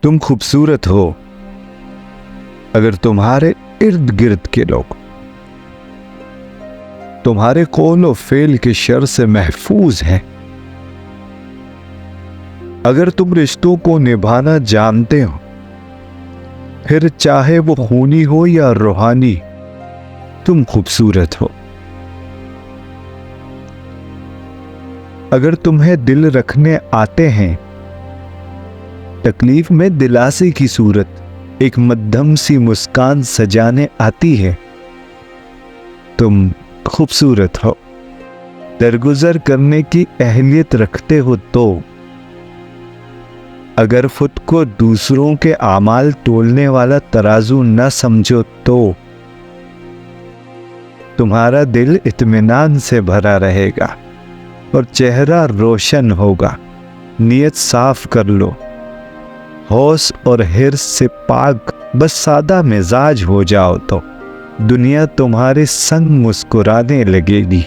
تم خوبصورت ہو اگر تمہارے ارد گرد کے لوگ تمہارے قول و فعل کے شر سے محفوظ ہیں، اگر تم رشتوں کو نبھانا جانتے ہو، پھر چاہے وہ خونی ہو یا روحانی، تم خوبصورت ہو۔ اگر تمہیں دل رکھنے آتے ہیں، تکلیف میں دلاسی کی صورت ایک مدھم سی مسکان سجانے آتی ہے، تم خوبصورت ہو۔ درگزر کرنے کی اہلیت رکھتے ہو تو، اگر خود کو دوسروں کے اعمال تولنے والا ترازو نہ سمجھو تو، تمہارا دل اطمینان سے بھرا رہے گا اور چہرہ روشن ہوگا۔ نیت صاف کر لو، ہوس اور حرص سے پاک بس سادہ مزاج ہو جاؤ تو دنیا تمہارے سنگ مسکرانے لگے گی۔